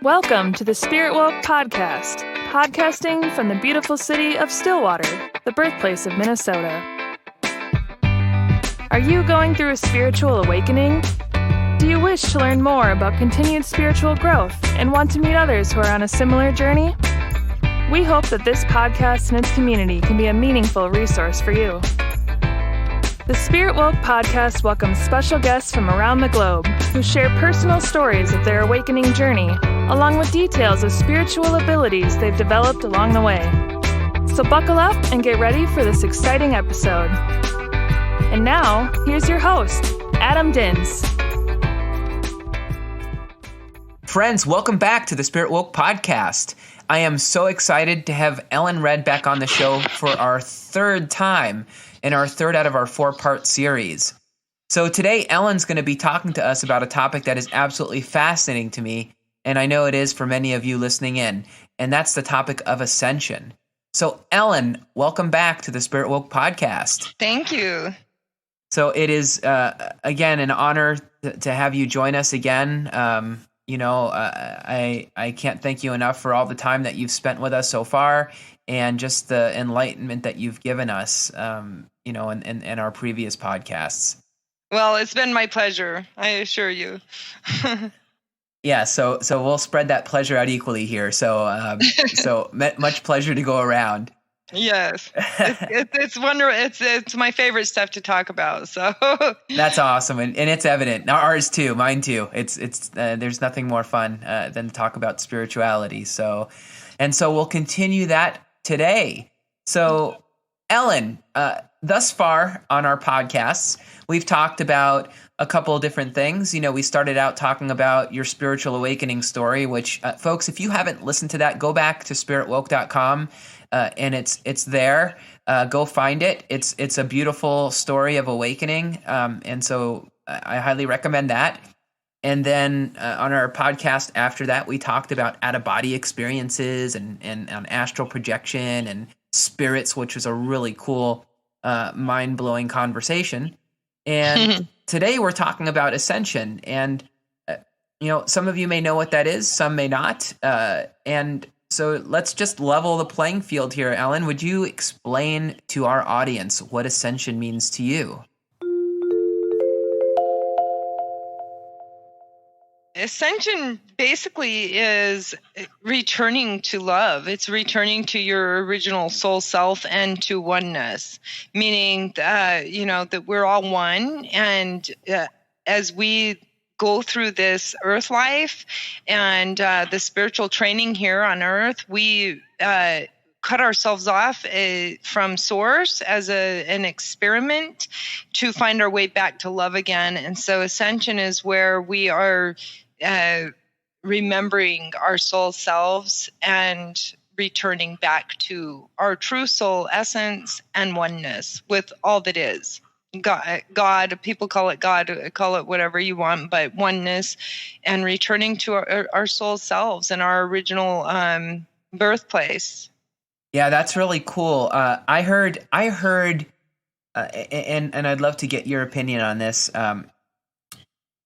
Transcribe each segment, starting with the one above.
Welcome to the SpiritWoke podcast, podcasting from the beautiful city of Stillwater, the birthplace of Minnesota. Are you going through a spiritual awakening? Do you wish to learn more about continued spiritual growth and want to meet others who are on a similar journey? We hope that this podcast and its community can be a meaningful resource for you. The SpiritWoke podcast welcomes special guests from around the globe who share personal stories of their awakening journey, along with details of spiritual abilities they've developed along the way. So buckle up and get ready for this exciting episode. And now, here's your host, Adam Dins. Friends, welcome back to the SpiritWoke podcast. I am so excited to have Ellen Red back on the show for our third time in our third out of our four-part series. So today, Ellen's going to be talking to us about a topic that is absolutely fascinating to me, and I know it is for many of you listening in, and that's the topic of Ascension. So Ellen, welcome back to the SpiritWoke podcast. Thank you. So it is, again, an honor to have you join us again. I can't thank you enough for all the time that you've spent with us so far and just the enlightenment that you've given us, in our previous podcasts. Well, it's been my pleasure, I assure you. Yeah, so we'll spread that pleasure out equally here. So much pleasure to go around. Yes, it's wonderful. It's my favorite stuff to talk about. So that's awesome, and it's evident. Ours too, mine too. It's there's nothing more fun than to talk about spirituality. So we'll continue that today. So Ellen, thus far on our podcasts, we've talked about a couple of different things. We started out talking about your spiritual awakening story, which folks, if you haven't listened to that, go back to spiritwoke.com. And it's there. Go find it. It's a beautiful story of awakening. And so I highly recommend that. And then on our podcast after that, we talked about out-of-body experiences and on astral projection and spirits, which was a really cool, mind-blowing conversation. And today we're talking about Ascension. And, some of you may know what that is, some may not. So let's just level the playing field here. Ellen, would you explain to our audience what Ascension means to you? Ascension basically is returning to love. It's returning to your original soul self and to oneness, meaning that we're all one. And as we go through this earth life and the spiritual training here on earth, we cut ourselves off from source as an experiment to find our way back to love again. And so Ascension is where we are remembering our soul selves and returning back to our true soul essence and oneness with all that is. God, people call it God, call it whatever you want, but oneness and returning to our soul selves and our original birthplace. Yeah, that's really cool. I heard, and I'd love to get your opinion on this.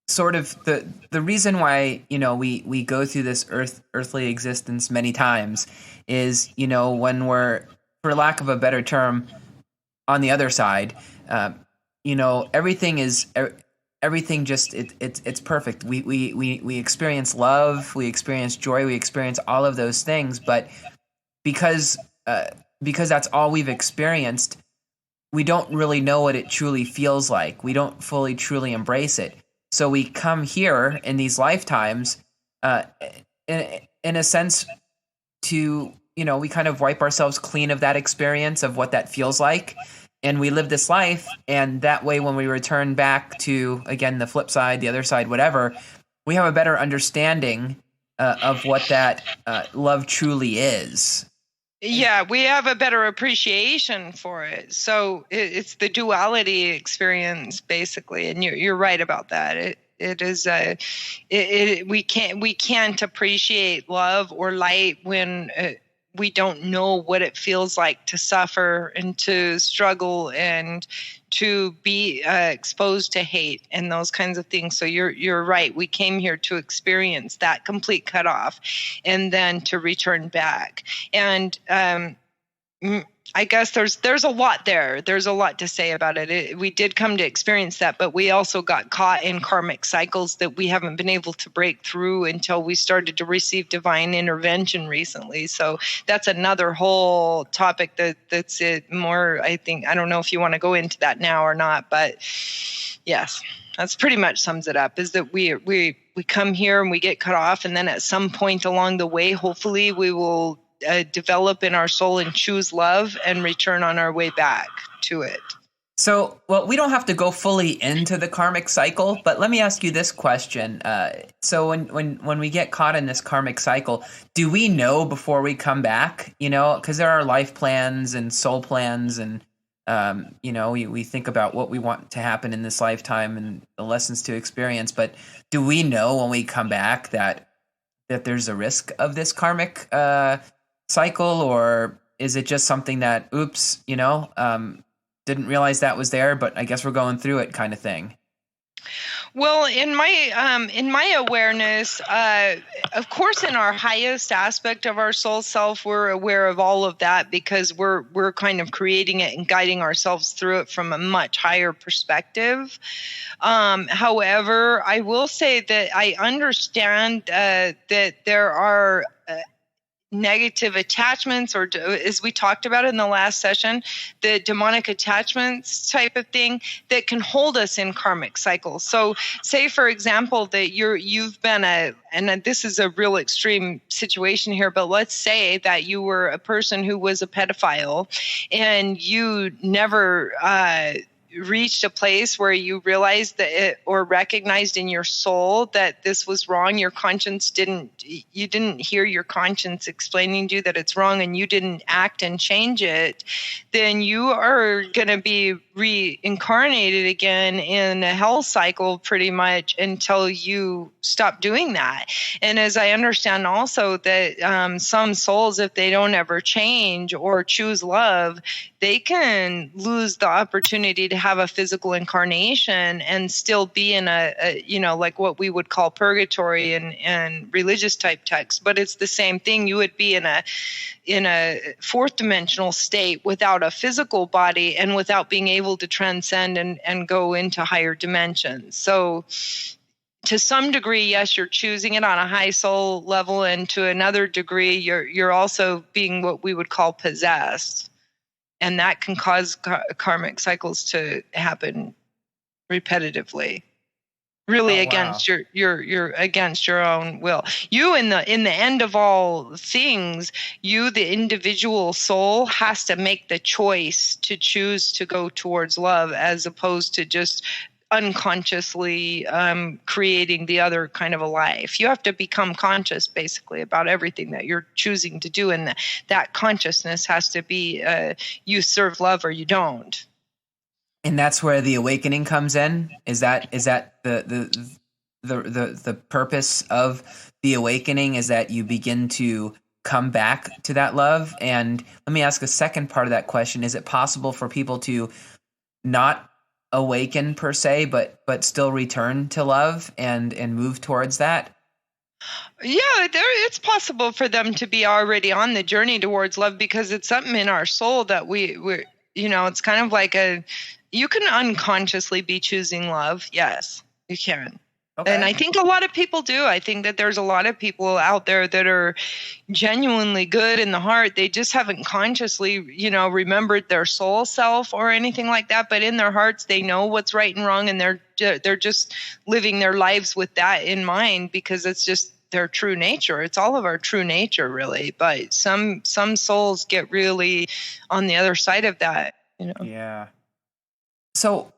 Sort of the reason why we go through this earthly existence many times is when we're, for lack of a better term, on the other side. Everything just it's perfect. We experience love, we experience joy, we experience all of those things, but because that's all we've experienced, we don't really know what it truly feels like. We don't fully truly embrace it. So we come here in these lifetimes, in a sense, to we kind of wipe ourselves clean of that experience of what that feels like. And we live this life, and that way when we return back to, again, the flip side, the other side, whatever, we have a better understanding of what that love truly is. Yeah, we have a better appreciation for it. So it's the duality experience, basically, and you're right about that. It is we can't appreciate love or light when we don't know what it feels like to suffer and to struggle and to be exposed to hate and those kinds of things. So you're right. We came here to experience that complete cutoff and then to return back. And I guess there's a lot there. There's a lot to say about it. We did come to experience that, but we also got caught in karmic cycles that we haven't been able to break through until we started to receive divine intervention recently. So that's another whole topic that's it more, I think. I don't know if you want to go into that now or not, but yes, that's pretty much sums it up, is that we come here and we get cut off, and then at some point along the way, hopefully we will develop in our soul and choose love and return on our way back to it. So, well, we don't have to go fully into the karmic cycle, but let me ask you this question. So when we get caught in this karmic cycle, do we know before we come back? You know, because there are life plans and soul plans, and you know, we think about what we want to happen in this lifetime and the lessons to experience. But do we know when we come back that there's a risk of this karmic cycle, or is it just something that, oops, you know, didn't realize that was there, but I guess we're going through it kind of thing? Well, in my awareness, of course, in our highest aspect of our soul self, we're aware of all of that because we're kind of creating it and guiding ourselves through it from a much higher perspective. However, I will say that I understand that there are negative attachments, or as we talked about in the last session, the demonic attachments type of thing that can hold us in karmic cycles. So say, for example, that you've been and this is a real extreme situation here, but let's say that you were a person who was a pedophile and you never reached a place where you realized that or recognized in your soul that this was wrong. Your conscience you didn't hear your conscience explaining to you that it's wrong, and you didn't act and change it, then you are going to be reincarnated again in a hell cycle pretty much until you stop doing that. And as I understand also that some souls, if they don't ever change or choose love, they can lose the opportunity to have a physical incarnation and still be in a you know, like what we would call purgatory and religious type texts. But it's the same thing. You would be in a fourth dimensional state without a physical body and without being able to transcend and go into higher dimensions. So to some degree, yes, you're choosing it on a high soul level, and to another degree, you're also being what we would call possessed. And that can cause karmic cycles to happen repetitively, really against your against your own will. You, in the end of all things, you, the individual soul, has to make the choice to choose to go towards love, as opposed to just unconsciously creating the other kind of a life. You have to become conscious, basically, about everything that you're choosing to do, and that consciousness has to be you serve love or you don't. And that's where the awakening comes in. Is that the purpose of the awakening? Is that you begin to come back to that love? And let me ask a second part of that question: is it possible for people to not awaken per se, but still return to love and move towards that? Yeah, it's possible for them to be already on the journey towards love, because it's something in our soul that we're, you know, it's kind of like you can unconsciously be choosing love. Yes, you can. Okay. And I think a lot of people do. I think that there's a lot of people out there that are genuinely good in the heart. They just haven't consciously, you know, remembered their soul self or anything like that. But in their hearts, they know what's right and wrong, and they're just living their lives with that in mind, because it's just their true nature. It's all of our true nature, really. But some souls get really on the other side of that, you know. Yeah. So,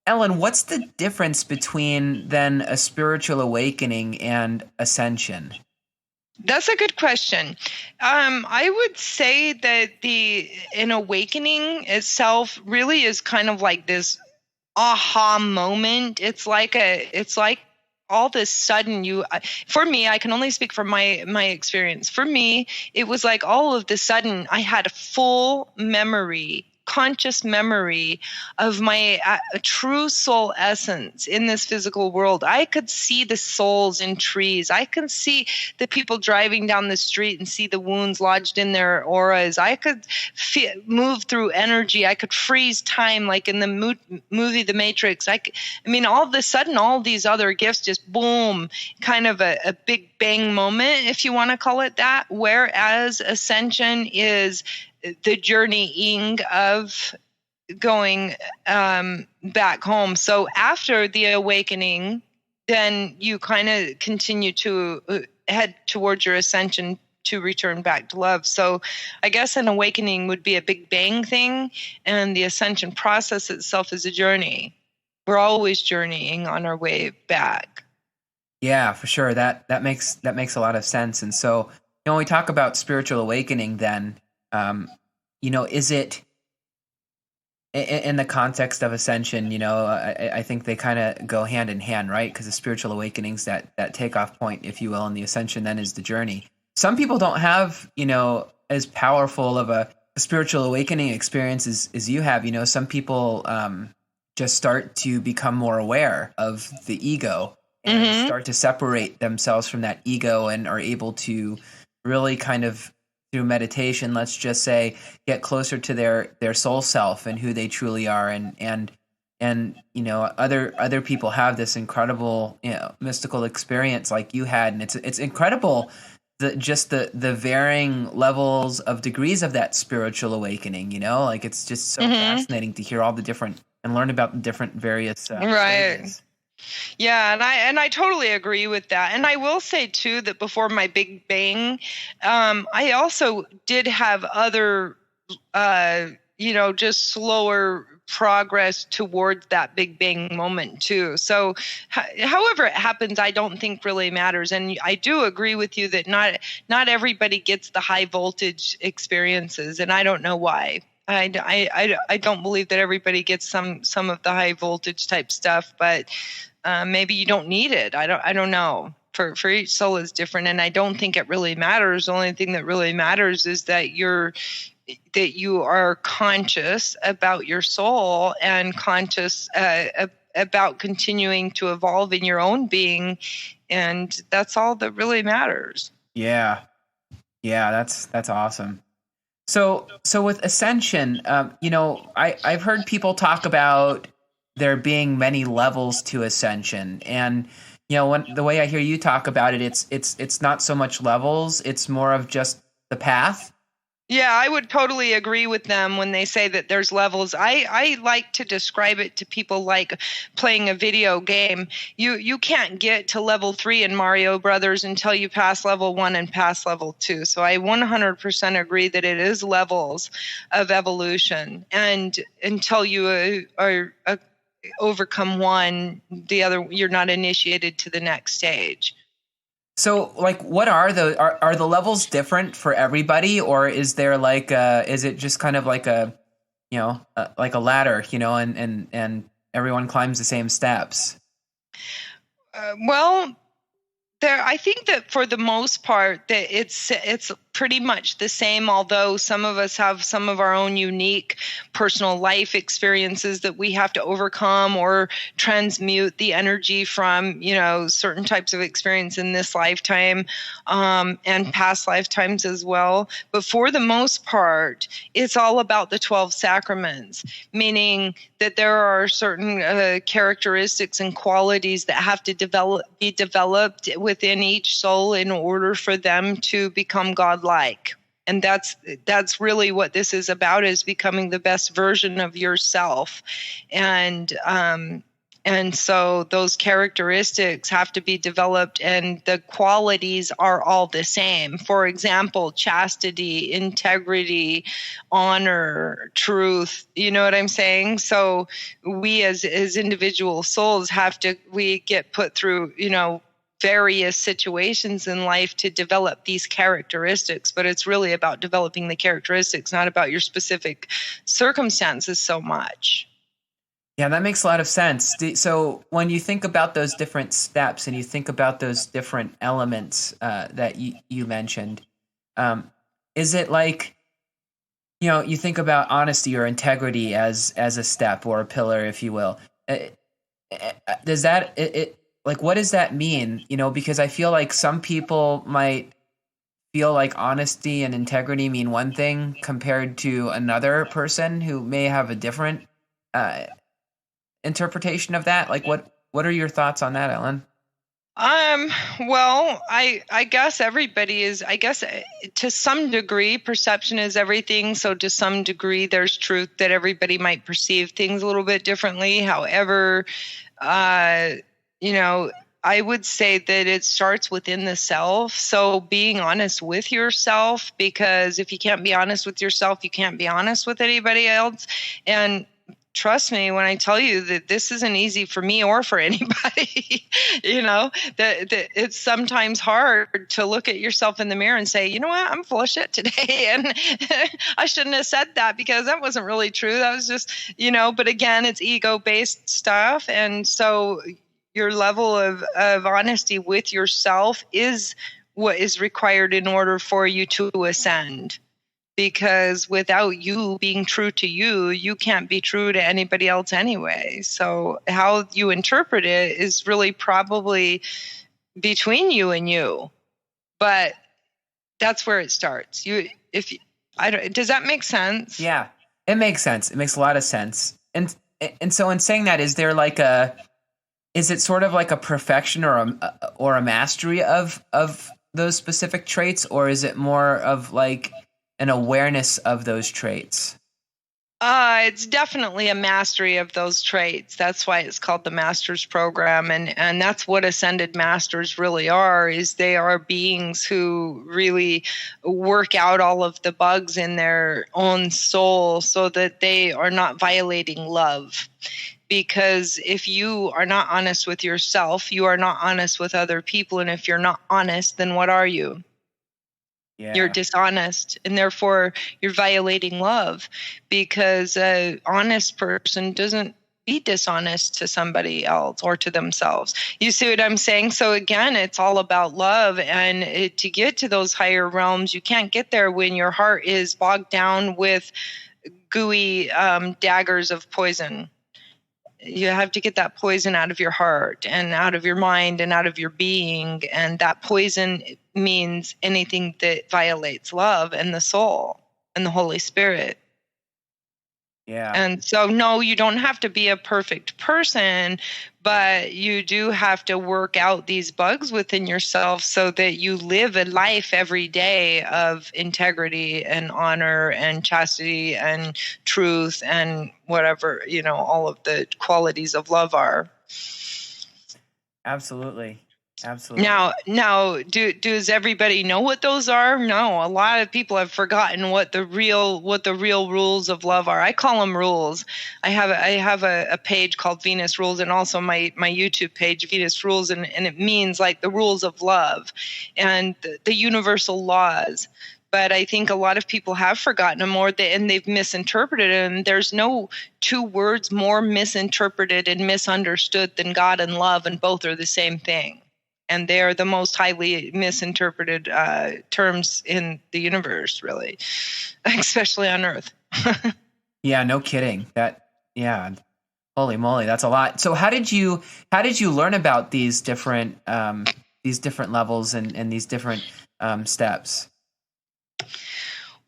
Ellen, what's the difference between then a spiritual awakening and ascension? That's a good question. I would say that an awakening itself really is kind of like this aha moment. It's like all this sudden for me, I can only speak from my experience. For me, it was like all of the sudden I had a full memory, conscious memory of my true soul essence in this physical world. I could see the souls in trees. I could see the people driving down the street and see the wounds lodged in their auras. I could move through energy. I could freeze time like in the movie The Matrix. I mean, all of a sudden, all these other gifts just boom, kind of a big bang moment, if you want to call it that. Whereas Ascension is the journeying of going back home. So after the awakening, then you kind of continue to head towards your ascension to return back to love. So I guess an awakening would be a big bang thing, and the ascension process itself is a journey. We're always journeying on our way back. Yeah, for sure. That makes a lot of sense. And so, when we talk about spiritual awakening, then is it in the context of ascension? I think they kind of go hand in hand, right? Because the spiritual awakenings, that takeoff point, if you will, and the ascension then is the journey. Some people don't have, as powerful of a spiritual awakening experience as you have. Some people just start to become more aware of the ego and start to separate themselves from that ego, and are able to really kind of, through meditation, let's just say, get closer to their soul self and who they truly are. And other people have this incredible, mystical experience like you had. And it's incredible, the varying levels of degrees of that spiritual awakening, like it's just so fascinating to hear all the different and learn about the different various right stages. Yeah, and I totally agree with that. And I will say too that before my big bang, I also did have other, just slower progress towards that big bang moment too. So, however it happens, I don't think really matters. And I do agree with you that not everybody gets the high voltage experiences, and I don't know why. I don't believe that everybody gets some of the high voltage type stuff, but maybe you don't need it. I don't know. For each soul is different, and I don't think it really matters. The only thing that really matters is that you are conscious about your soul and conscious about continuing to evolve in your own being, and that's all that really matters. Yeah, that's awesome. So with Ascension, I've heard people talk about there being many levels to Ascension, and the way I hear you talk about it, it's not so much levels; it's more of just the path. Yeah, I would totally agree with them when they say that there's levels. I like to describe it to people like playing a video game. You can't get to level 3 in Mario Brothers until you pass level 1 and pass level 2. So I 100% agree that it is levels of evolution. And until you are overcome one, the other, you're not initiated to the next stage. So, what are the levels different for everybody, or is there is it just kind of like a ladder, and everyone climbs the same steps? Well, I think that for the most part that it's pretty much the same, although some of us have some of our own unique personal life experiences that we have to overcome or transmute the energy from, certain types of experience in this lifetime and past lifetimes as well. But for the most part, it's all about the 12 sacraments, meaning that there are certain characteristics and qualities that have to be developed within each soul in order for them to become godlike. And that's really what this is about, is becoming the best version of yourself. And so those characteristics have to be developed, and the qualities are all the same. For example, chastity, integrity, honor, truth, you know what I'm saying? So we as individual souls we get put through, various situations in life to develop these characteristics, but it's really about developing the characteristics, not about your specific circumstances so much. Yeah, that makes a lot of sense. So when you think about those different steps and you think about those different elements that you mentioned, is it like, you think about honesty or integrity as a step or a pillar, if you will. Does that like, what does that mean? Because I feel like some people might feel like honesty and integrity mean one thing compared to another person who may have a different interpretation of that. Like, what are your thoughts on that, Ellen? Well, I guess everybody is, to some degree, perception is everything. So to some degree, there's truth that everybody might perceive things a little bit differently. However, I would say that it starts within the self. So being honest with yourself, because if you can't be honest with yourself, you can't be honest with anybody else. And trust me when I tell you that this isn't easy for me or for anybody. That it's sometimes hard to look at yourself in the mirror and say, you know what, I'm full of shit today. And I shouldn't have said that because that wasn't really true. That was just, but again, it's ego-based stuff. And so your level of honesty with yourself is what is required in order for you to ascend. Because without you being true to you, you can't be true to anybody else anyway. So how you interpret it is really probably between you and you. But that's where it starts. Does that make sense? Yeah, it makes sense. It makes a lot of sense. And so in saying that, is it sort of like a perfection or a mastery of those specific traits, or is it more of like an awareness of those traits? It's definitely a mastery of those traits. That's why it's called the Master's Program. And that's what Ascended Masters really are, is they are beings who really work out all of the bugs in their own soul so that they are not violating love. Because if you are not honest with yourself, you are not honest with other people. And if you're not honest, then what are you? Yeah. You're dishonest, and therefore you're violating love, because an honest person doesn't be dishonest to somebody else or to themselves. You see what I'm saying? So again, it's all about love, and to get to those higher realms, you can't get there when your heart is bogged down with gooey daggers of poison. You have to get that poison out of your heart and out of your mind and out of your being. And that poison means anything that violates love and the soul and the Holy Spirit. Yeah. And so, no, you don't have to be a perfect person, but you do have to work out these bugs within yourself so that you live a life every day of integrity and honor and chastity and truth and whatever, all of the qualities of love are. Absolutely. Absolutely. Now, does everybody know what those are? No, a lot of people have forgotten what the real rules of love are. I call them rules. I have a page called Venus Rules, and also my YouTube page, Venus Rules, and it means like the rules of love and the universal laws. But I think a lot of people have forgotten them and they've misinterpreted it. And there's no two words more misinterpreted and misunderstood than God and love, and both are the same thing. And they are the most highly misinterpreted terms in the universe, really, especially on Earth. Yeah, no kidding. Holy moly, that's a lot. So how did you learn about these different levels and these different steps?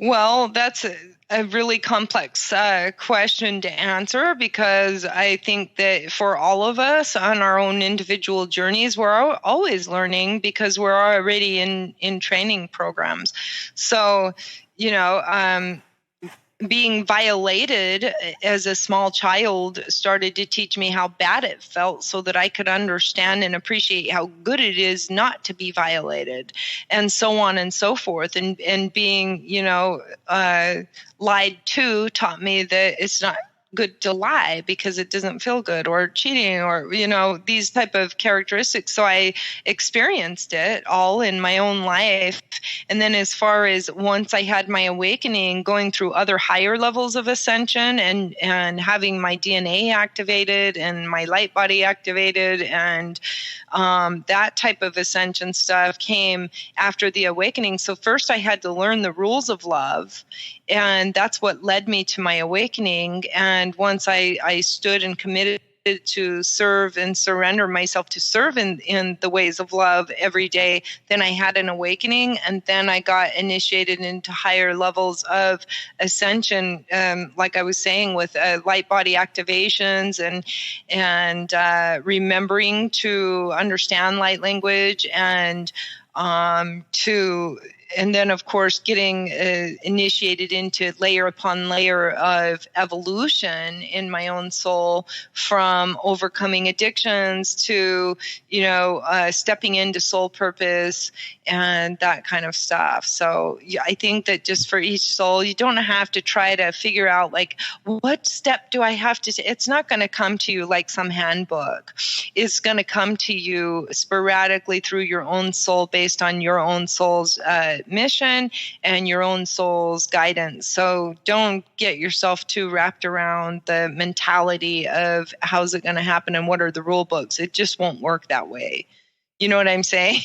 Well, that's a really complex question to answer, because I think that for all of us on our own individual journeys, we're always learning because we're already in training programs. So, being violated as a small child started to teach me how bad it felt so that I could understand and appreciate how good it is not to be violated, and so on and so forth. And being, lied to taught me that it's not good to lie because it doesn't feel good, or cheating, or, these type of characteristics. So I experienced it all in my own life. And then as far as once I had my awakening, going through other higher levels of ascension and having my DNA activated and my light body activated, and that type of ascension stuff came after the awakening. So first I had to learn the rules of love, and that's what led me to my awakening. And once I stood and committed to serve and surrender myself to serve in the ways of love every day, then I had an awakening, and then I got initiated into higher levels of ascension, like I was saying, with light body activations and remembering to understand light language, and and then, of course, getting initiated into layer upon layer of evolution in my own soul, from overcoming addictions to, stepping into soul purpose and that kind of stuff. So I think that just for each soul, you don't have to try to figure out, like, what step do I have to take? It's not going to come to you like some handbook. It's going to come to you sporadically through your own soul, based on your own soul's mission and your own soul's guidance. So don't get yourself too wrapped around the mentality of how's it going to happen and what are the rule books. It just won't work that way. You know what I'm saying?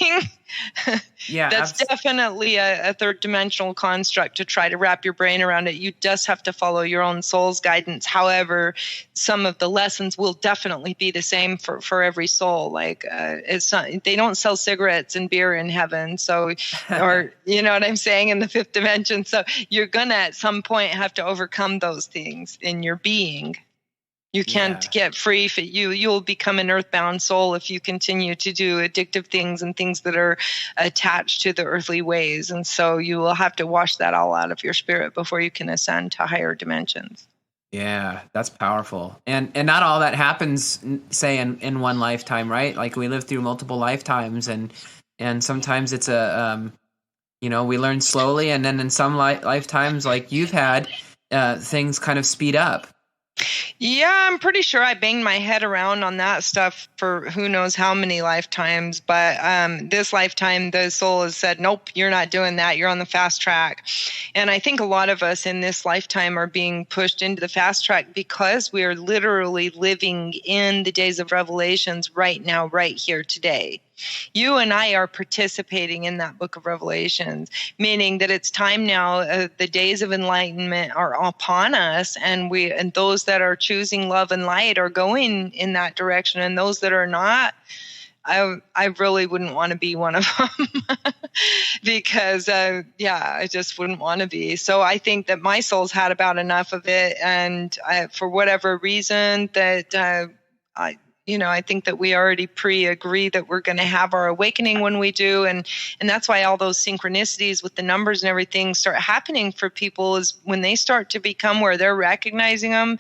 Yeah, that's definitely a third dimensional construct to try to wrap your brain around it. You just have to follow your own soul's guidance. However, some of the lessons will definitely be the same for every soul. Like it's not, they don't sell cigarettes and beer in heaven. So, or you know what I'm saying, in the fifth dimension. So you're gonna at some point have to overcome those things in your being. You can't get free. You'll become an earthbound soul if you continue to do addictive things and things that are attached to the earthly ways. And so you will have to wash that all out of your spirit before you can ascend to higher dimensions. Yeah, that's powerful. And not all that happens, say, in one lifetime, right? Like we live through multiple lifetimes, and sometimes it's we learn slowly, and then in some lifetimes, like you've had, things kind of speed up. Yeah, I'm pretty sure I banged my head around on that stuff for who knows how many lifetimes. But this lifetime, the soul has said, nope, you're not doing that. You're on the fast track. And I think a lot of us in this lifetime are being pushed into the fast track because we are literally living in the days of revelations right now, right here today. You and I are participating in that book of Revelations, meaning that it's time now. The days of enlightenment are upon us, and those that are choosing love and light are going in that direction, and those that are not, I really wouldn't want to be one of them because, I just wouldn't want to be. So I think that my soul's had about enough of it, and for whatever reason that I think that we already pre-agree that we're going to have our awakening when we do. And that's why all those synchronicities with the numbers and everything start happening for people, is when they start to become where they're recognizing them.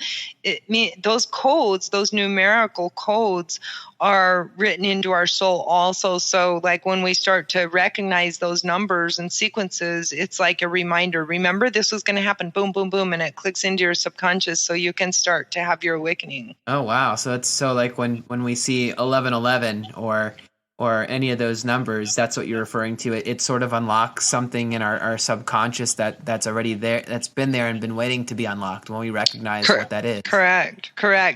Those codes, those numerical codes, are written into our soul also. So like when we start to recognize those numbers and sequences, it's like a reminder. Remember, this was going to happen, boom, boom, boom, and it clicks into your subconscious so you can start to have your awakening. Oh, wow. So it's like when we see 1111 or any of those numbers, that's what you're referring to. It sort of unlocks something in our subconscious that's already there, that's been there and been waiting to be unlocked when we recognize what that is. Correct.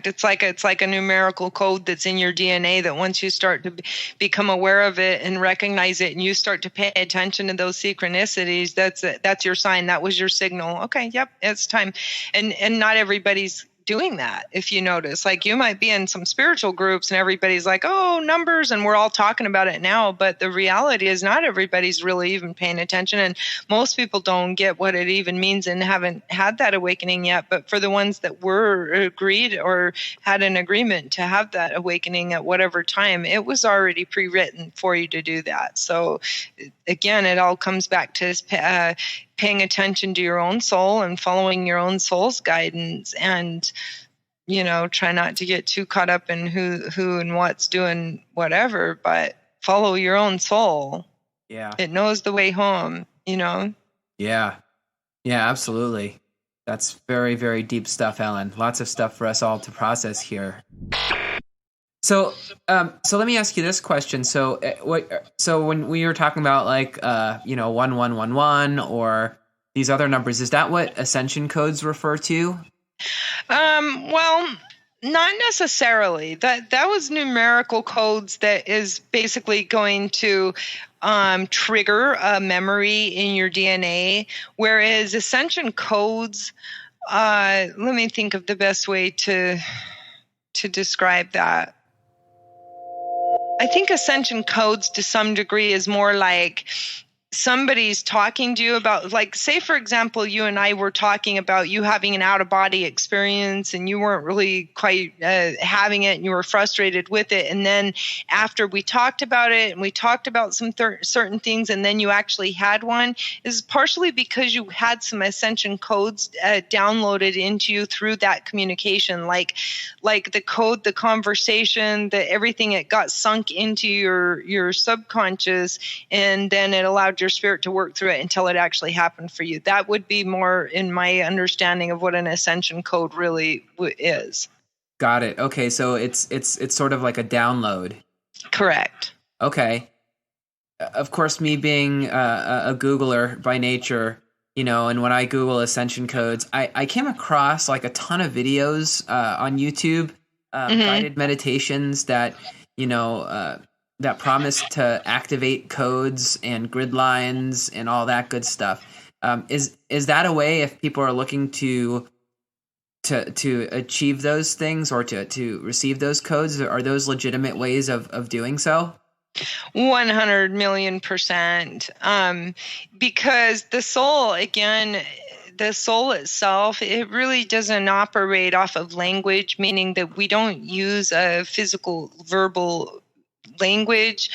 It's like a numerical code that's in your DNA that once you start to become aware of it and recognize it, and you start to pay attention to those synchronicities, that's your sign. That was your signal. Okay, yep, it's time. And not everybody's doing that. If you notice, like you might be in some spiritual groups and everybody's like, oh, numbers, and we're all talking about it now, but the reality is not everybody's really even paying attention, and most people don't get what it even means and haven't had that awakening yet. But for the ones that were agreed or had an agreement to have that awakening at whatever time, it was already pre-written for you to do that. So again, it all comes back to paying attention to your own soul and following your own soul's guidance, and try not to get too caught up in who and what's doing whatever, but follow your own soul. Yeah, it knows the way home. Yeah, absolutely. That's very, very deep stuff, Ellen. Lots of stuff for us all to process here. So let me ask you this question. So when we were talking about like 1111 or these other numbers, is that what ascension codes refer to? Well, not necessarily. That was numerical codes that is basically going to trigger a memory in your DNA, whereas ascension codes, let me think of the best way to describe that. I think ascension codes to some degree is more like somebody's talking to you about, like, say, for example, you and I were talking about you having an out-of-body experience and you weren't really quite having it and you were frustrated with it. And then after we talked about it and we talked about some certain things and then you actually had one, is partially because you had some ascension codes downloaded into you through that communication, like the code, the conversation, everything, it got sunk into your subconscious, and then it allowed your spirit to work through it until it actually happened for you. That would be more in my understanding of what an ascension code really is. Got it. Okay, so it's sort of like a download. Correct. Okay. Of course, me being a Googler by nature, and when I Google ascension codes, I came across like a ton of videos on YouTube, guided meditations that that promise to activate codes and grid lines and all that good stuff. Is that a way, if people are looking to achieve those things or to receive those codes, are those legitimate ways of doing so? 100 million %. Because the soul, again, the soul itself, it really doesn't operate off of language, meaning that we don't use a physical verbal language.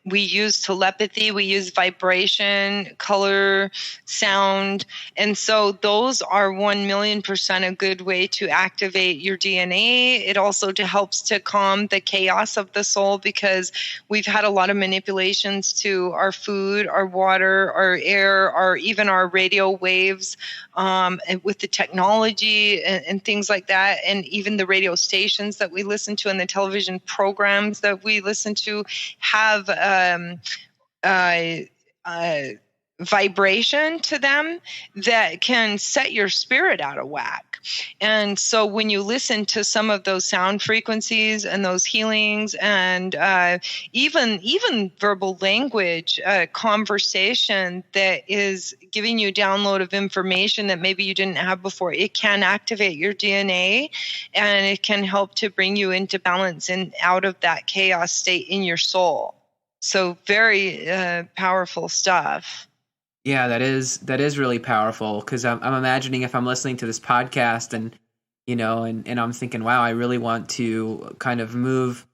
We use telepathy, we use vibration, color, sound. And so those are 1 million % a good way to activate your DNA. It also helps to calm the chaos of the soul, because we've had a lot of manipulations to our food, our water, our air, even our radio waves, and with the technology and things like that. And even the radio stations that we listen to and the television programs that we listen to have vibration to them that can set your spirit out of whack. And so when you listen to some of those sound frequencies and those healings and even verbal language, conversation that is giving you download of information that maybe you didn't have before, it can activate your DNA and it can help to bring you into balance and out of that chaos state in your soul. So very powerful stuff. Yeah, that is really powerful, because I'm imagining if I'm listening to this podcast and and I'm thinking, wow, I really want to kind of move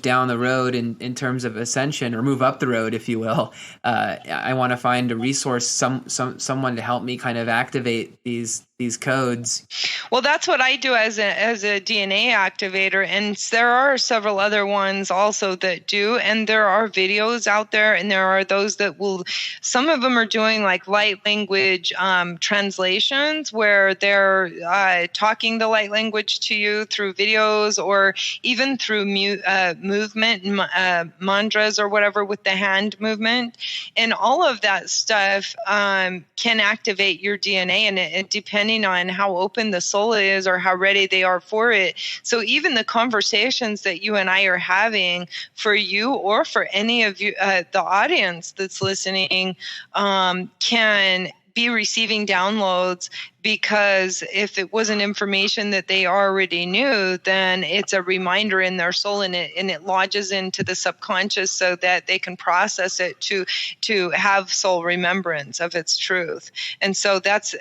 down the road in terms of ascension, or move up the road, if you will. I want to find a resource, someone to help me kind of activate these codes. Well, that's what I do as a DNA activator, and there are several other ones also that do, and there are videos out there, and there are those that will, some of them are doing like light language translations, where they're talking the light language to you through videos, or even through movement, mantras or whatever, with the hand movement. And all of that stuff can activate your DNA, and it depending on how open the soul is or how ready they are for it. So even the conversations that you and I are having, for you or for any of you, the audience that's listening, can be receiving downloads, because if it wasn't information that they already knew, then it's a reminder in their soul, and it lodges into the subconscious so that they can process it to have soul remembrance of its truth. And so that's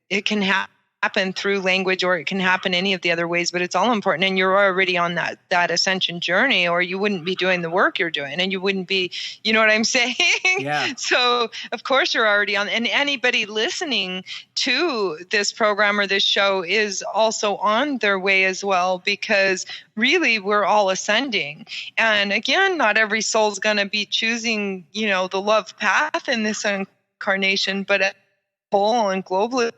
it can happen through language, or it can happen any of the other ways, but it's all important. And you're already on that ascension journey, or you wouldn't be doing the work you're doing, and you wouldn't be, you know what I'm saying? Yeah. So of course you're already on, and anybody listening to this program or this show is also on their way as well, because really we're all ascending. And again, not every soul's going to be choosing, the love path in this incarnation, but whole and globally,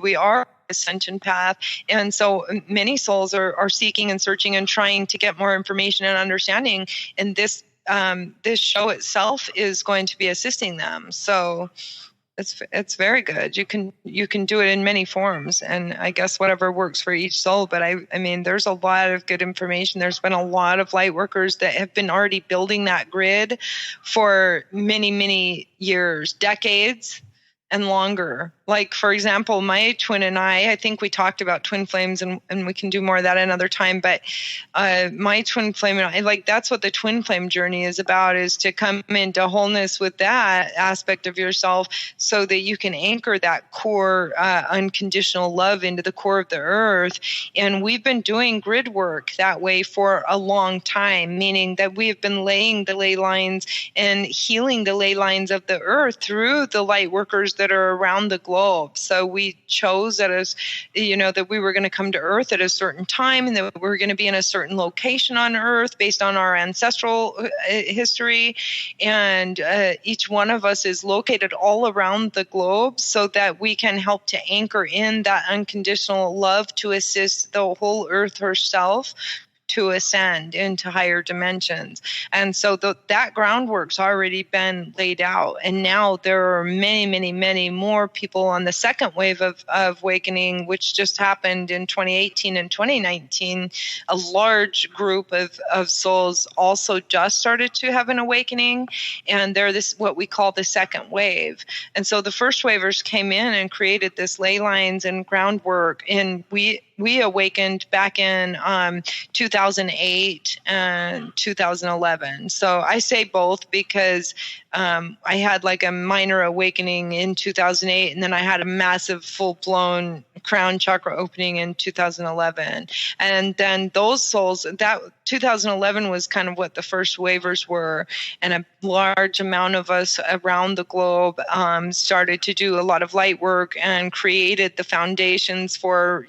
we are ascension path, and so many souls are seeking and searching and trying to get more information and understanding, and this show itself is going to be assisting them. So it's very good. You can do it in many forms, and I guess whatever works for each soul. But I mean, there's a lot of good information. There's been a lot of light workers that have been already building that grid for many years, decades, and longer. Like, for example, my twin and I think we talked about twin flames, and we can do more of that another time, but my twin flame and I, like, that's what the twin flame journey is about, is to come into wholeness with that aspect of yourself so that you can anchor that core unconditional love into the core of the earth. And we've been doing grid work that way for a long time, meaning that we have been laying the ley lines and healing the ley lines of the earth through the light workers that are around the globe. So we chose that as, that we were going to come to Earth at a certain time, and that we were going to be in a certain location on Earth based on our ancestral history. And each one of us is located all around the globe so that we can help to anchor in that unconditional love to assist the whole Earth herself to ascend into higher dimensions. And so that groundwork's already been laid out. And now there are many more people on the second wave of awakening, which just happened in 2018 and 2019. A large group of souls also just started to have an awakening, and they're what we call the second wave. And so the first wavers came in and created this ley lines and groundwork, and we awakened back in 2008 and 2011. So I say both because I had like a minor awakening in 2008, and then I had a massive full-blown crown chakra opening in 2011. And then those souls, that 2011 was kind of what the first wavers were, and a large amount of us around the globe started to do a lot of light work and created the foundations for,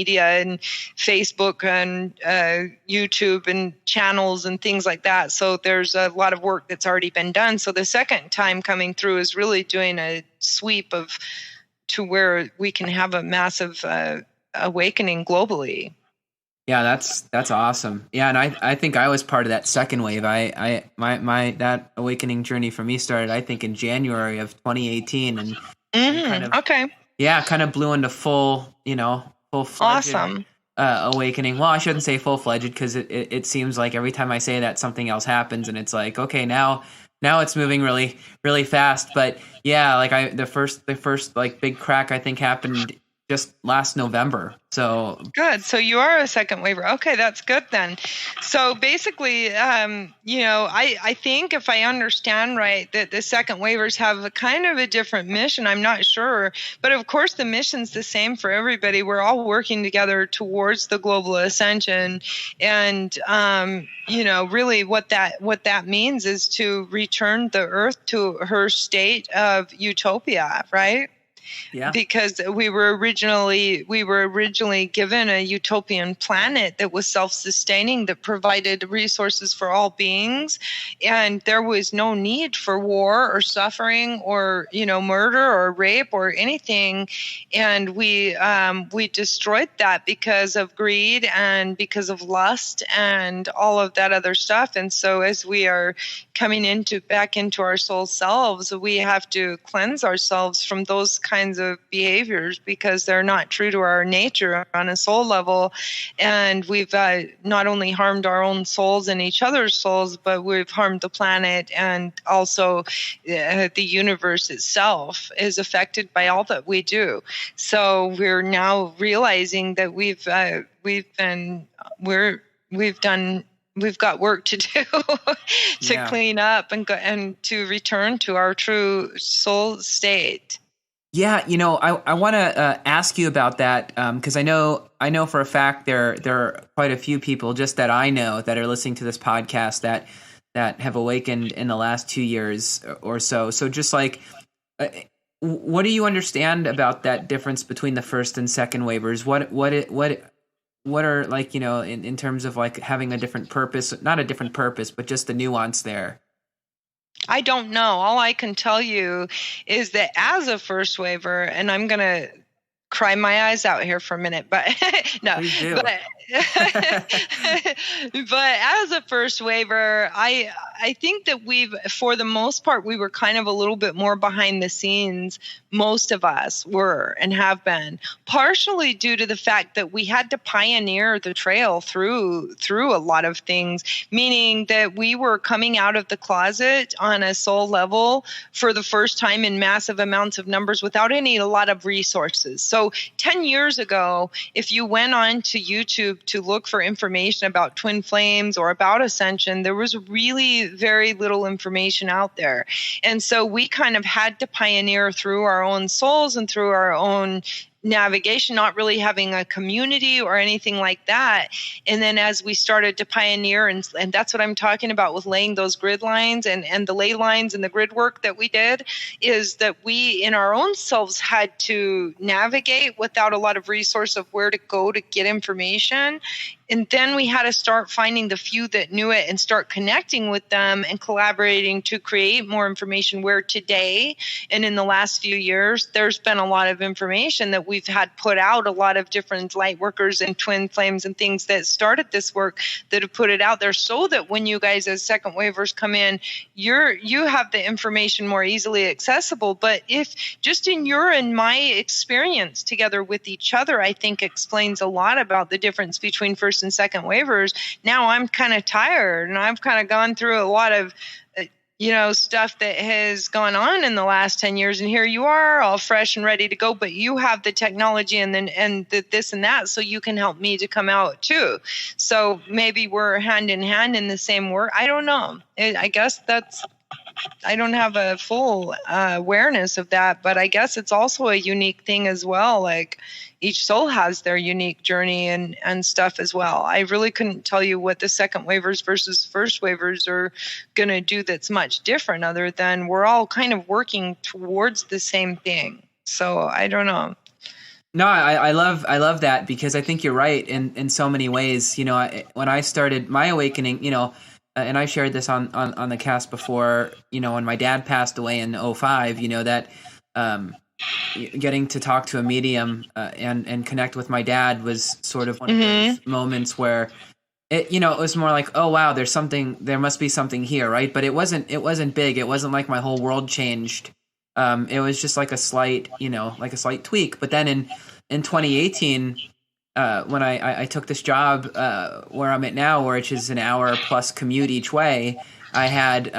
media and Facebook and YouTube and channels and things like that. So there's a lot of work that's already been done. So the second time coming through is really doing a sweep to where we can have a massive awakening globally. Yeah, that's awesome. Yeah, and I think I was part of that second wave. My that awakening journey for me started, I think, in January of 2018, and kind of blew into full-fledged awesome awakening. Well, I shouldn't say full-fledged, because it seems like every time I say that, something else happens, and it's like, okay, now it's moving really, really fast. But yeah, like the first like big crack, I think, happened just last November. So good. So you are a second waver. Okay, that's good then. So basically, I think if I understand right, that the second wavers have a kind of a different mission. I'm not sure, but of course the mission's the same for everybody. We're all working together towards the global ascension, and really what that means is to return the Earth to her state of utopia, right? Yeah. Because we were originally given a utopian planet that was self-sustaining, that provided resources for all beings, and there was no need for war or suffering or murder or rape or anything. And we destroyed that because of greed and because of lust and all of that other stuff. And so as we are coming back into our soul selves, we have to cleanse ourselves from those kinds of behaviors, because they're not true to our nature on a soul level. And we've not only harmed our own souls and each other's souls, but we've harmed the planet, and also the universe itself is affected by all that we do. So we're now realizing that we've got work to do to clean up and to return to our true soul state. Yeah, I want to ask you about that, because I know for a fact there are quite a few people just that I know that are listening to this podcast that have awakened in the last 2 years or so. So just like, what do you understand about that difference between the first and second wavers? What are, like, in terms of like having a different purpose, not a different purpose, but just the nuance there? I don't know. All I can tell you is that as a first waver, and I'm going to cry my eyes out here for a minute, but no, Please do. but as a first waver, I think that for the most part, we were kind of a little bit more behind the scenes. Most of us were and have been, partially due to the fact that we had to pioneer the trail through a lot of things, meaning that we were coming out of the closet on a soul level for the first time in massive amounts of numbers without a lot of resources. So 10 years ago, if you went on to YouTube to look for information about twin flames or about Ascension, there was really very little information out there. And so we kind of had to pioneer through our own souls and through our own navigation, not really having a community or anything like that. And then as we started to pioneer, and that's what I'm talking about with laying those grid lines and the ley lines and the grid work that we did, is that we in our own selves had to navigate without a lot of resource of where to go to get information. And then we had to start finding the few that knew it and start connecting with them and collaborating to create more information, where today and in the last few years, there's been a lot of information that we've had put out, a lot of different light workers and twin flames and things that started this work that have put it out there, so that when you guys as second waivers come in, you have the information more easily accessible. But if just in your and my experience together with each other, I think explains a lot about the difference between first and second waivers. Now I'm kind of tired, and I've kind of gone through a lot of stuff that has gone on in the last 10 years, and here you are all fresh and ready to go, but you have the technology and the this and that, so you can help me to come out too. So maybe we're hand in hand in the same work. I don't know. I guess I don't have a full awareness of that, but I guess it's also a unique thing as well. Like each soul has their unique journey and stuff as well. I really couldn't tell you what the second waivers versus first waivers are going to do that's much different, other than we're all kind of working towards the same thing. So I don't know. No, I love that, because I think you're right in so many ways. When I started my awakening, and I shared this on the cast before, when my dad passed away in 2005, that getting to talk to a medium and connect with my dad was sort of one of those moments where it was more like, oh wow, there must be something here, right? But it wasn't big. It wasn't like my whole world changed. It was just like a slight tweak. But then in 2018, when I took this job where I'm at now, which is an hour plus commute each way, I had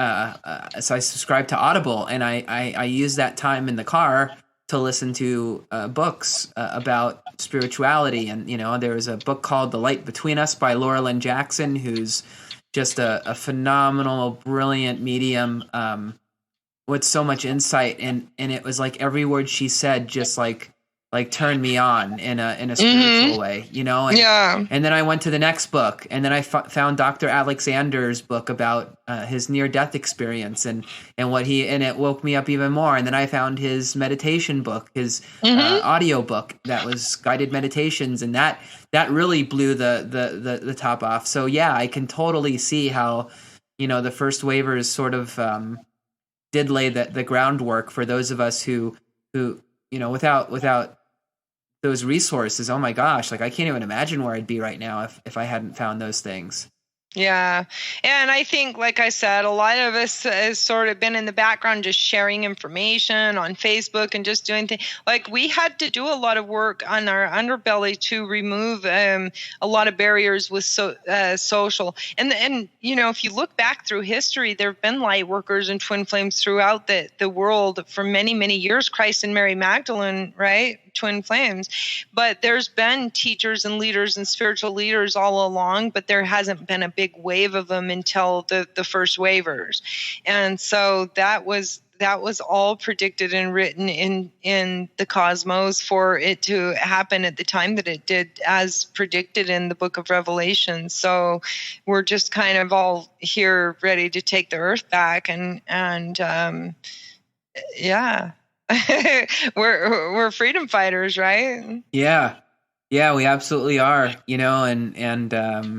so I subscribed to Audible, and I used that time in the car to listen to books about spirituality. And there was a book called The Light Between Us by Laura Lynn Jackson, who's just a phenomenal, brilliant medium with so much insight, and it was like every word she said just like turned me on in a spiritual way, And then I went to the next book, and then I found Dr. Alexander's book about his near-death experience and it woke me up even more. And then I found his meditation book, his audio book that was guided meditations, and that really blew the top off. So yeah, I can totally see how the first waivers sort of did lay the groundwork for those of us who without those resources, oh my gosh, like I can't even imagine where I'd be right now if I hadn't found those things. Yeah. And I think, like I said, a lot of us has sort of been in the background just sharing information on Facebook and just doing things. Like we had to do a lot of work on our underbelly to remove a lot of barriers with social. And if you look back through history, there have been light workers and twin flames throughout the world for many, many years. Christ and Mary Magdalene, right? Twin flames. But there's been teachers and leaders and spiritual leaders all along, but there hasn't been a big wave of them until the first waivers. And so that was all predicted and written in the cosmos for it to happen at the time that it did, as predicted in the book of Revelation. So we're just kind of all here ready to take the earth back and yeah. we're freedom fighters, right? Yeah, we absolutely are. And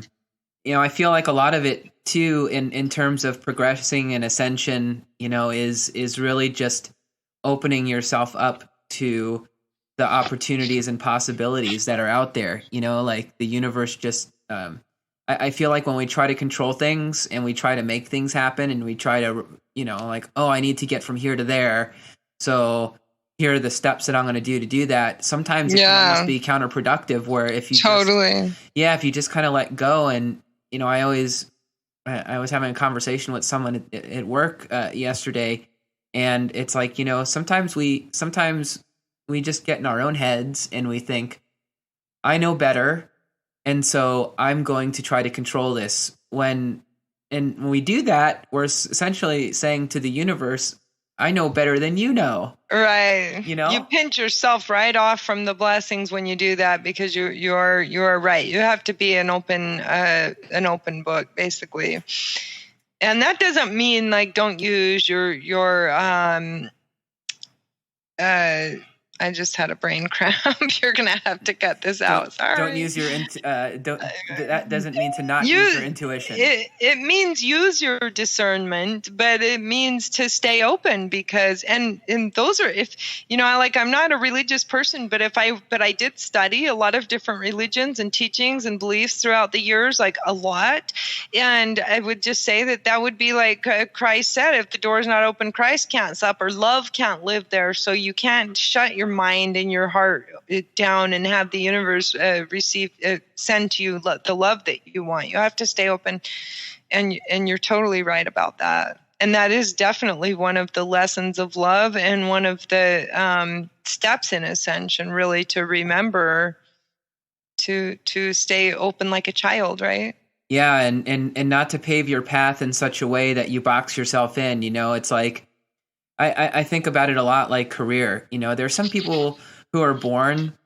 I feel like a lot of it too, in terms of progressing and ascension, is really just opening yourself up to the opportunities and possibilities that are out there. Like the universe just. I feel like when we try to control things and we try to make things happen and we try to, like, oh, I need to get from here to there, so here are the steps that I'm going to do that. Sometimes it can almost be counterproductive. Where if you if you just kind of let go, and I was having a conversation with someone at work yesterday, and it's like sometimes we just get in our own heads and we think, I know better, and so I'm going to try to control this. When we do that, we're essentially saying to the universe, I know better than you know. Right. You pinch yourself right off from the blessings when you do that, because you're right. You have to be an open book, basically. And that doesn't mean like don't use your I just had a brain cramp. You're gonna have to cut this out. Sorry. Don't use your that doesn't mean to not use your intuition. It means use your discernment, but it means to stay open, because and those are, if I'm not a religious person, but I did study a lot of different religions and teachings and beliefs throughout the years, like a lot. And I would just say that would be like Christ said, if the door is not open, Christ can't sup, or love can't live there. So you can't shut your mind and your heart down and have the universe send to you the love that you want. You have to stay open, and you're totally right about that. And that is definitely one of the lessons of love, and one of the steps in ascension, really, to remember to stay open like a child, right? Yeah, and not to pave your path in such a way that you box yourself in. It's like, I think about it a lot like career. There's some people who are born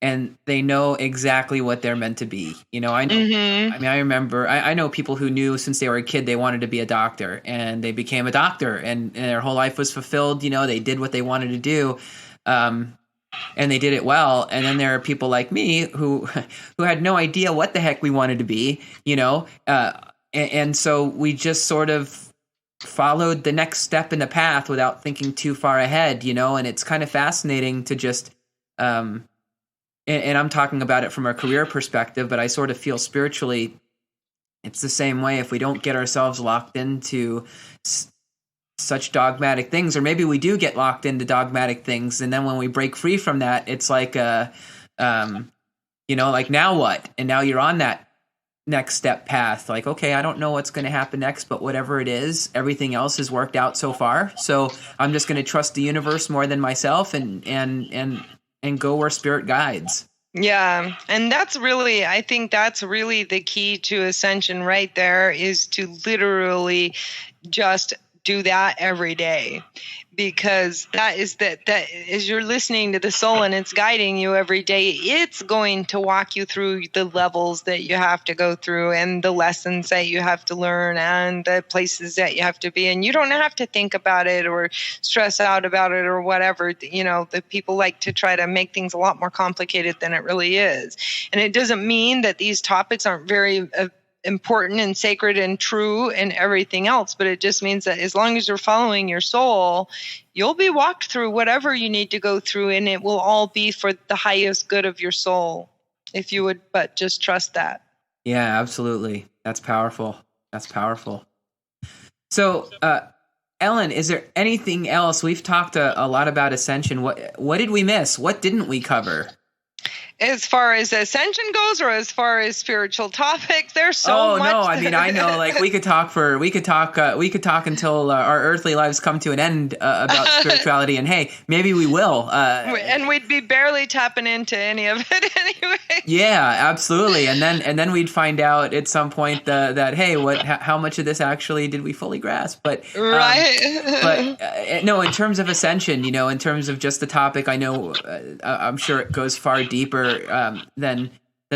and they know exactly what they're meant to be. I know. I mean, I remember. I know people who knew since they were a kid they wanted to be a doctor, and they became a doctor, and their whole life was fulfilled. They did what they wanted to do, and they did it well. And then there are people like me who had no idea what the heck we wanted to be. And so we just sort of followed the next step in the path without thinking too far ahead, and it's kind of fascinating to just, and I'm talking about it from a career perspective, but I sort of feel spiritually it's the same way. If we don't get ourselves locked into such dogmatic things, or maybe we do get locked into dogmatic things, and then when we break free from that, it's like, like now what? And now you're on that next step path, like, okay, I don't know what's going to happen next, but whatever it is, everything else has worked out so far, so I'm just going to trust the universe more than myself, and go where spirit guides. Yeah, and I think that's really the key to ascension right there, is to literally just do that every day, because that is as you're listening to the soul and it's guiding you every day, it's going to walk you through the levels that you have to go through, and the lessons that you have to learn, and the places that you have to be. And you don't have to think about it or stress out about it or whatever. The people like to try to make things a lot more complicated than it really is. And it doesn't mean that these topics aren't very important and sacred and true and everything else, but it just means that as long as you're following your soul, you'll be walked through whatever you need to go through, and it will all be for the highest good of your soul, if you would but just trust that. Yeah, absolutely. That's powerful. So Ellen, is there anything else? We've talked a lot about ascension. What did we miss? What didn't we cover? As far as ascension goes, or as far as spiritual topics, there's so much. Oh no, I mean, I know, like we could talk until our earthly lives come to an end about spirituality, and hey, maybe we will. And we'd be barely tapping into any of it anyway. Yeah, absolutely. And then we'd find out at some point that hey, how much of this actually did we fully grasp? But right. No, in terms of ascension, in terms of just the topic, I know I'm sure it goes far deeper than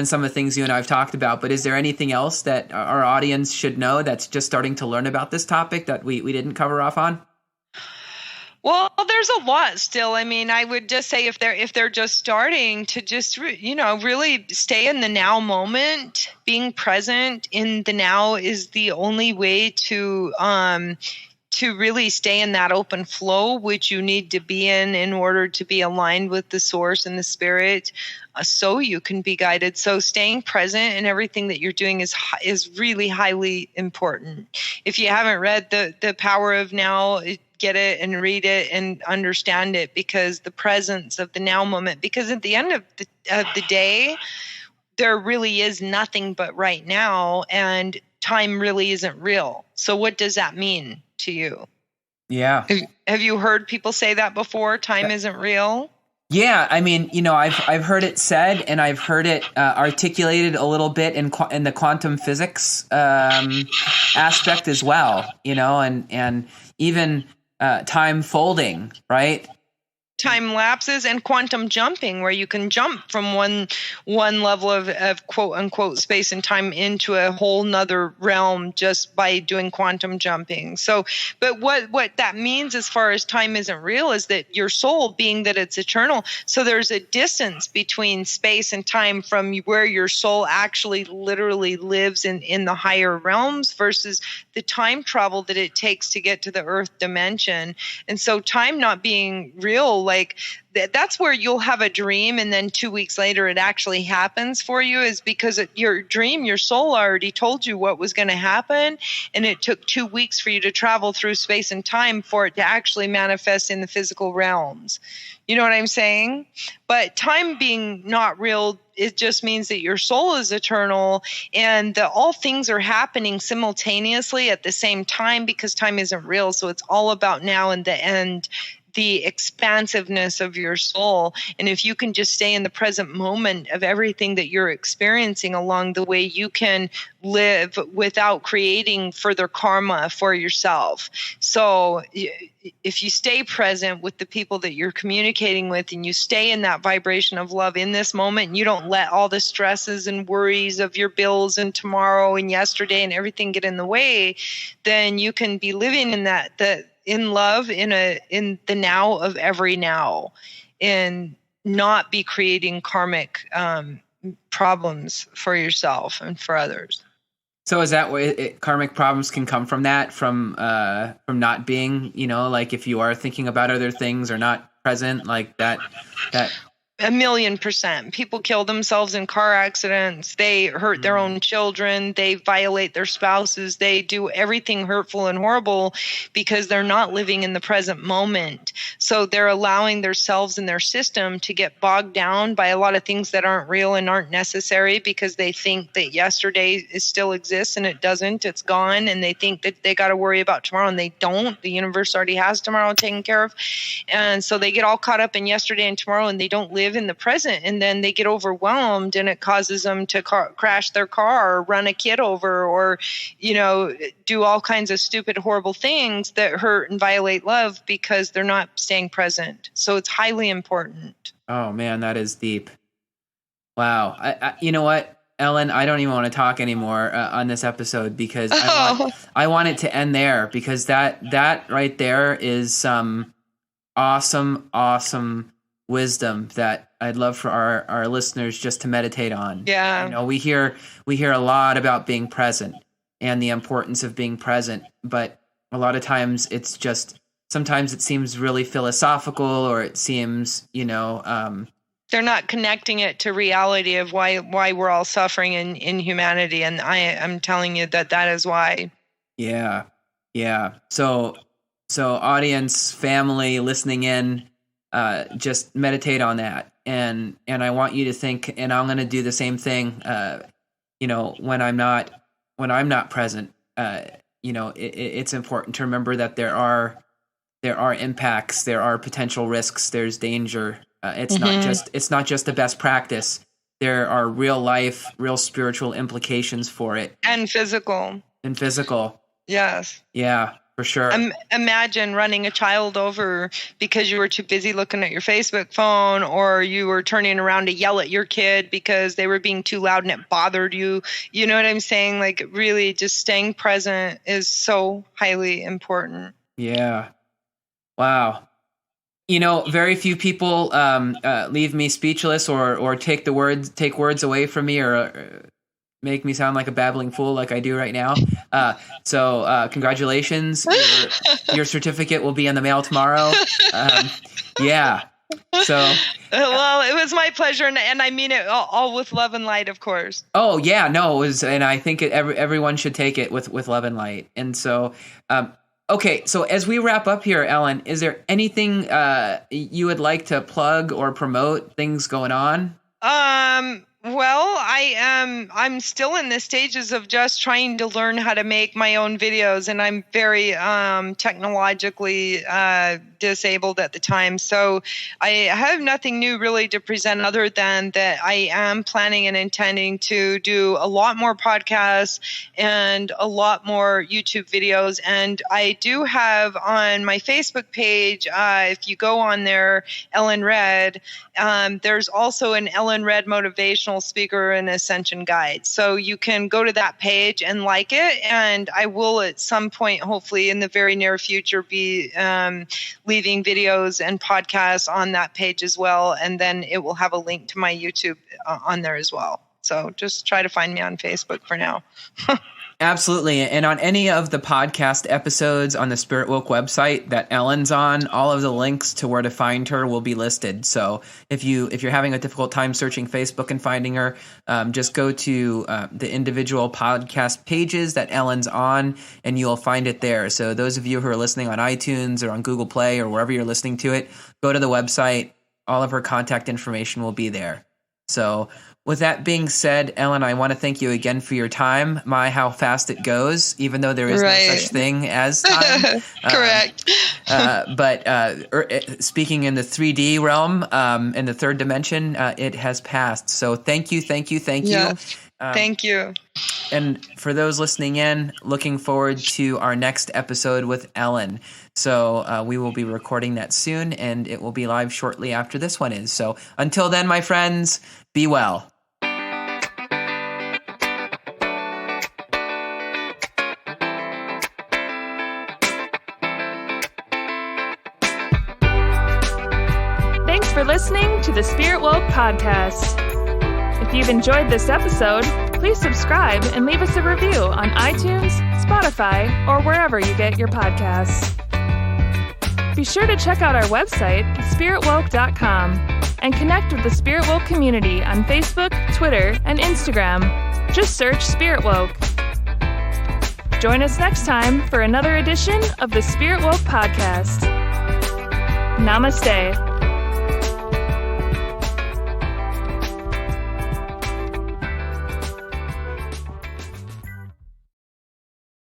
some of the things you and I have talked about. But is there anything else that our audience should know that's just starting to learn about this topic that we didn't cover off on? Well, there's a lot still. I mean, I would just say if they're just starting to just really stay in the now moment, being present in the now is the only way to really stay in that open flow, which you need to be in order to be aligned with the source and the spirit, so you can be guided. So staying present in everything that you're doing is really highly important. If you haven't read the Power of Now, get it and read it and understand it, because the presence of the now moment, because at the end of the day, there really is nothing but right now, and time really isn't real. So what does that mean to you? Yeah. Have you heard people say that before? Time isn't real? Yeah, I mean, I've heard it said, and I've heard it articulated a little bit in the quantum physics aspect as well. And even time folding, right? Time lapses and quantum jumping, where you can jump from one level of quote unquote space and time into a whole nother realm just by doing quantum jumping. So, but what that means as far as time isn't real is that your soul, being that it's eternal, so there's a distance between space and time from where your soul actually literally lives in the higher realms versus the time travel that it takes to get to the earth dimension. And so time not being real, like that's where you'll have a dream and then 2 weeks later it actually happens for you, is because your dream, your soul already told you what was going to happen, and it took 2 weeks for you to travel through space and time for it to actually manifest in the physical realms. You know what I'm saying? But time being not real, it just means that your soul is eternal, and that all things are happening simultaneously at the same time, because time isn't real. So it's all about now and the end, the expansiveness of your soul. And if you can just stay in the present moment of everything that you're experiencing along the way, you can live without creating further karma for yourself. So if you stay present with the people that you're communicating with, and you stay in that vibration of love in this moment, and you don't let all the stresses and worries of your bills and tomorrow and yesterday and everything get in the way, then you can be living in in love, in the now of every now, and not be creating karmic problems for yourself and for others. So is that where karmic problems can come from? That from not being, like if you are thinking about other things or not present, like that. 1,000,000%. People kill themselves in car accidents. They hurt their own children. They violate their spouses. They do everything hurtful and horrible because they're not living in the present moment. So they're allowing themselves and their system to get bogged down by a lot of things that aren't real and aren't necessary, because they think that yesterday still exists and it doesn't. It's gone. And they think that they got to worry about tomorrow, and they don't. The universe already has tomorrow taken care of. And so they get all caught up in yesterday and tomorrow, and they don't live in the present, and then they get overwhelmed, and it causes them to crash their car or run a kid over, or do all kinds of stupid, horrible things that hurt and violate love because they're not staying present. So it's highly important. Oh man, that is deep. Wow. I you know what, Ellen, I don't even want to talk anymore on this episode, because I want it to end there, because that right there is some awesome wisdom that I'd love for our listeners just to meditate on. Yeah. We hear a lot about being present and the importance of being present, but a lot of times sometimes it seems really philosophical, or it seems, they're not connecting it to reality of why we're all suffering in humanity. And I'm telling you that is why. Yeah. So audience, family listening in, just meditate on that, and I want you to think, and I'm going to do the same thing. When I'm not present, it's important to remember that there are impacts, there are potential risks, there's danger. It's not just the best practice. There are real spiritual implications for it, and physical. Yes. Yeah. For sure. Imagine running a child over because you were too busy looking at your Facebook phone, or you were turning around to yell at your kid because they were being too loud and it bothered you. You know what I'm saying? Like, really just staying present is so highly important. Yeah. Wow. Very few people leave me speechless or take words away from me or make me sound like a babbling fool like I do right now. So congratulations. Your certificate will be in the mail tomorrow. Yeah. So. Well, it was my pleasure, and I mean it all with love and light, of course. Oh yeah, no, it was, and I think everyone should take it with love and light. And so, okay, so as we wrap up here, Ellen, is there anything you would like to plug or promote? Things going on? Well, I'm still in the stages of just trying to learn how to make my own videos, and I'm very technologically disabled at the time. So I have nothing new really to present other than that I am planning and intending to do a lot more podcasts and a lot more YouTube videos. And I do have on my Facebook page, if you go on there, Ellen Red, there's also an Ellen Red motivational speaker and Ascension guide. So you can go to that page and like it. And I will at some point, hopefully in the very near future, be leaving videos and podcasts on that page as well. And then it will have a link to my YouTube on there as well. So just try to find me on Facebook for now. Absolutely. And on any of the podcast episodes on the SpiritWoke website that Ellen's on, all of the links to where to find her will be listed. So if you're having a difficult time searching Facebook and finding her, just go to the individual podcast pages that Ellen's on, and you'll find it there. So those of you who are listening on iTunes or on Google Play or wherever you're listening to it, go to the website. All of her contact information will be there. So with that being said, Ellen, I want to thank you again for your time. My, how fast it goes, even though there is no such thing as time. Correct. But speaking in the 3D realm, in the third dimension, it has passed. So thank you. Yes. Thank you. And for those listening in, looking forward to our next episode with Ellen. So we will be recording that soon, and it will be live shortly after this one is. So until then, my friends, be well. Thanks for listening to the SpiritWoke podcast. If you've enjoyed this episode, please subscribe and leave us a review on iTunes, Spotify, or wherever you get your podcasts. Be sure to check out our website, spiritwoke.com, and connect with the SpiritWoke community on Facebook, Twitter, and Instagram. Just search SpiritWoke. Join us next time for another edition of the SpiritWoke podcast. Namaste.